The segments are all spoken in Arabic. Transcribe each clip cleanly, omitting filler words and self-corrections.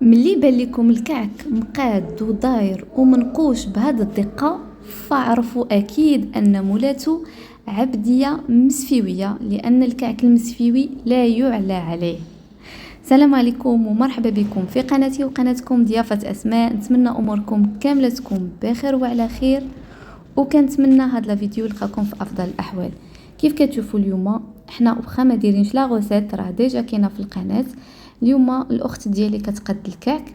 ملي بان لكم الكعك مقاد وداير ومنقوش بهذه الدقة، فاعرفوا أكيد أن مولاته عبدية مسفيوية، لأن الكعك المسفيوي لا يعلى عليه. السلام عليكم ومرحبا بكم في قناتي وقناتكم ضيافة أسماء. نتمنى أموركم كاملة تكون بخير وعلى خير، وكنتمنى هذا الفيديو يلقاكم في أفضل الأحوال. كيف كتشوفوا اليوم احنا واخا ما دايرينش لا غوسيت، راه ديجا كاينه في القناه. اليوم الاخت ديالي كتقاد الكعك،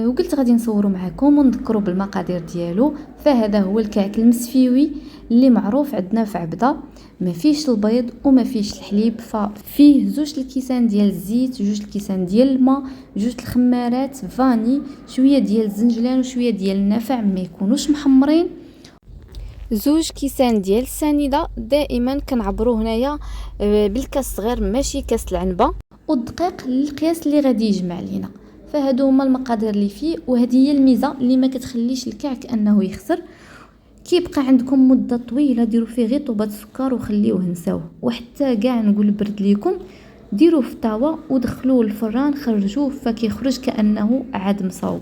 وقلت غادي نصوروا معكم ونذكروا بالمقادير ديالو. فهذا هو الكعك المسفيوي اللي معروف عندنا في عبده، ما فيش البيض وما فيش الحليب، ففيه 2 الكيسان ديال الزيت، 2 الكيسان ديال الماء، 2 الخمارات فاني، شويه ديال الزنجلان وشويه ديال النافع ما يكونوش محمرين، 2 كيسان ديال السنيده. دائما كنعبروا هنايا بالكاس صغير ماشي كاس العنبه، والدقيق للقياس اللي غادي يجمع لينا. فهادو هما المقادير اللي فيه، وهذه هي الميزه اللي ما كتخليش الكعك انه يخسر. كيبقى عندكم مده طويله ديروا فيه غير طوبه السكر وخليوه نساوه، وحتى كاع نقول برد ليكم ديروه في طاوه ودخلوه للفران خرجوه فكيخرج كانه عاد مصاوب.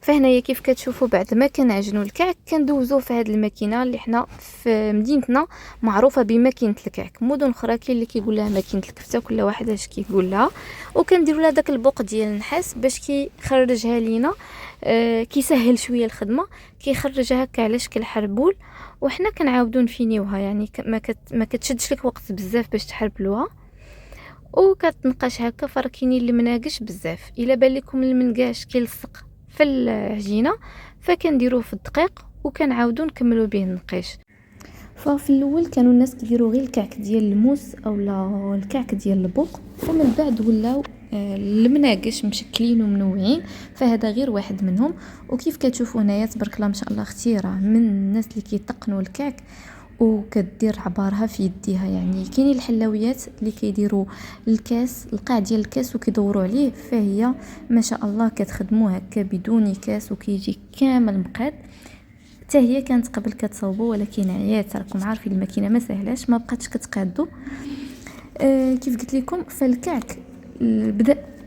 فهنايا كيف كتشوفوا بعد ما كنعجنوا الكعك كندوزوه في هذه الماكينه اللي حنا في مدينتنا معروفه بماكينه الكعك. مدن اخرى كاين اللي كيقول لها ماكينه الكفته، كل واحد اش كيقول لها. وكنديروا لها داك البوق ديال النحاس باش كيخرجها لينا، كيسهل شويه الخدمه، كيخرجها هكا على شكل حربول، وحنا كنعاودوا نفينيوها، يعني ما كتشدش لك وقت بزاف باش تحربلوها وكتنقاش هكا. فرا كاينين اللي مناقش بزاف، الا بان لكم المنقاش كيلصق في العجينه فكنديروه في الدقيق وكنعاودو نكملوا به النقيش. ففي الاول كانوا الناس كيديروا غير الكعك ديال الموس اولا الكعك ديال البوق، ومن بعد ولاو المناقش مشكلين ومنوعين، فهذا غير واحد منهم. وكيف كتشوفوا هنايا تبارك الله ما شاء الله اختي راه من الناس اللي كيتقنوا الكعك وكدير عبارها في يديها. يعني كاينين الحلويات اللي كيديروا الكاس، القاع ديال الكاس وكيدوروا عليه، فهي ما شاء الله كتخدموه هكا بدون كاس وكيجي كامل مقاد. حتى هي كانت قبل كتصاوبوا، ولكن عيات، راكم عارفين الماكينه ما سهلاش، ما بقاتش كتقادو. كيف قلت لكم فالكعك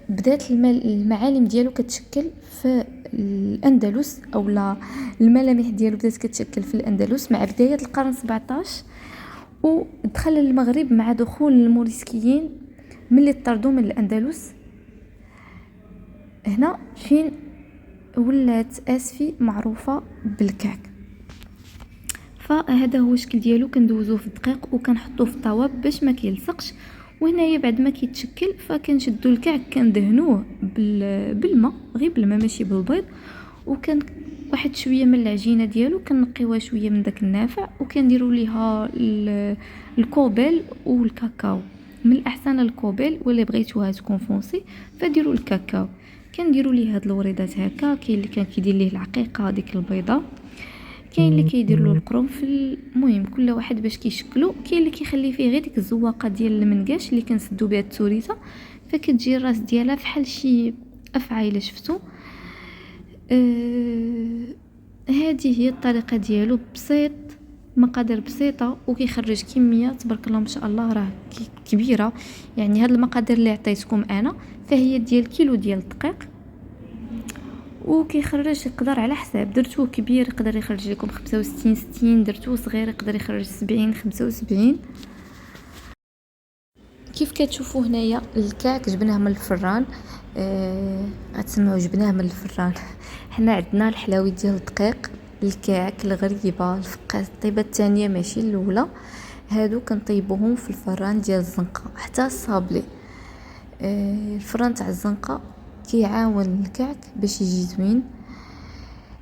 بدات المعالم ديالو كتشكل في الأندلس، أولا الملامح ديالو بدات كتشكل في الأندلس مع بداية القرن 17، ودخل المغرب مع دخول الموريسكيين ملي طردوا من الأندلس. هنا فين ولات اسفي معروفة بالكعك. فهذا هو الشكل ديالو، كندوزوه في الدقيق وكنحطوه في الطاوه باش ما كيلصقش. وهنايا بعد ما كيتشكل فكنشدوا الكعك كندهنوه بالماء، غير بالماء ماشي بالبيض، وكان واحد شويه من العجينه ديالو كنقيوها شويه من داك النافع، وكنديروا ليها الكوبيل والكاكاو. من الاحسن الكوبيل، ولا بغيتوها تكون فونسي فديروا الكاكاو. كنديروا ليه هاد الوريدات هكا. كاين اللي كان كيدير ليه العقيقه ديك البيضه، كاين اللي كيدير له القرنفل، المهم كل واحد باش كيشكلو. كاين اللي كيخلي فيه غير ديك الزواقه ديال المنقاش اللي كنسدو بها التوريزه، فكتجي الراس ديالها فحال شي افعى الا شفتو. هذه هي الطريقه ديالو، بسيط، مقادير بسيطه، وكيخرج كميه تبارك الله ما شاء الله راه كبيره. يعني هاد المقادير اللي عطيتكم انا فهي ديال كيلو ديال الدقيق، وكيخرج يقدر على حساب، درتوه كبير يقدر يخرج لكم 65 درتوه صغير يقدر يخرج 70 75. كيف كتشوفوا هنايا الكعك جبناه من الفران، غتسمعوا جبناه من الفران. حنا عندنا الحلاوي ديال الدقيق، الكعك، الغريبه، الفقاس، الطيبه الثانيه ماشي الاولى، هادو كنطيبوهم في الفران ديال الزنقه. حتى الصابلي، الفران تاع الزنقه كيعاون الكعك باش يجي زوين،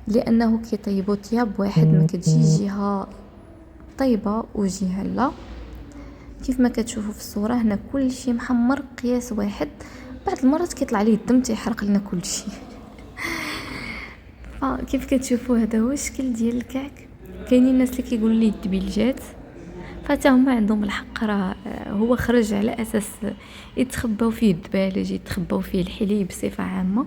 لانه كيطيبوا طياب واحد، ما كتجي جهه طيبه وجهه لا. كيف ما كتشوفوا في الصوره هنا كل شيء محمر قياس واحد. بعض المرات كيطلع ليه الدم تيحرق لنا كل شيء. كيف كتشوفوا هذا هو الشكل ديال الكعك. كاينين الناس اللي كيقولوا ليه الدبيلجات، فتا هما عندهم الحق، راه هو خرج على اساس يتخباو فيه الدبالج، يتخباو فيه الحليب بصفه عامه.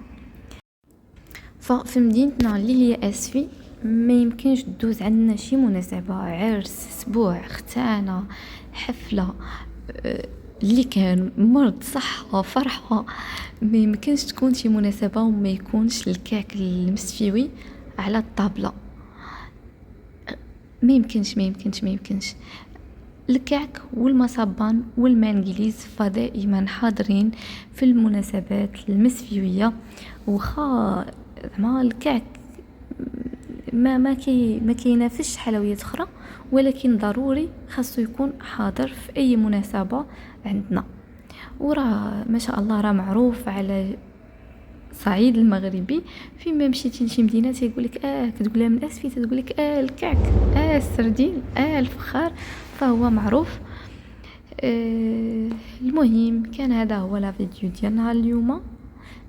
ففي مدينتنا اللي هي اسفي ما يمكنش تدوز عندنا شي مناسبه، عرس، اسبوع، ختانه، حفله، اللي كان مرض صحة فرحة، ما يمكنش تكون شي مناسبة وما يكونش الكعك المستفيوي على الطابلة. ما يمكنش. الكعك والمصبان والمانجليز فدائما حاضرين في المناسبات المسفيوية. وخا زعما الكعك ما كينافسش حلويات اخرى، ولكن ضروري خاصو يكون حاضر في اي مناسبة عندنا. وراه ما شاء الله راه معروف على صعيد المغربي. فين ما مشيتي لشي مدينه تيقول لك كتقولها من اسفي تقول لك الكعك، السردين، الفخار، فهو معروف. المهم كان هذا هو لا فيديو ديالنا اليوم.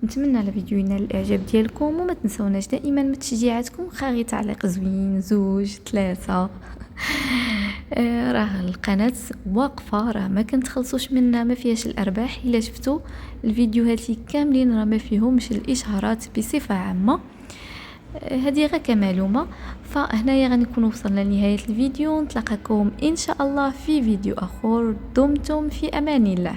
نتمنى الفيديو ينال الاعجاب ديالكم، وما تنسوناش دائما من تشجيعاتكم، غير تعليق زوين 2 3. راه القناه واقفه، راه ما كنتخلصوش منها، ما فيهاش الارباح. الا شفتوا الفيديوهات كاملين راه ما فيهمش الاشهارات بصفه عامه. هذه غير كمعلومه. فهنايا غنكون وصلنا لنهايه الفيديو. نتلاقاكم ان شاء الله في فيديو اخر. دمتم في امان الله.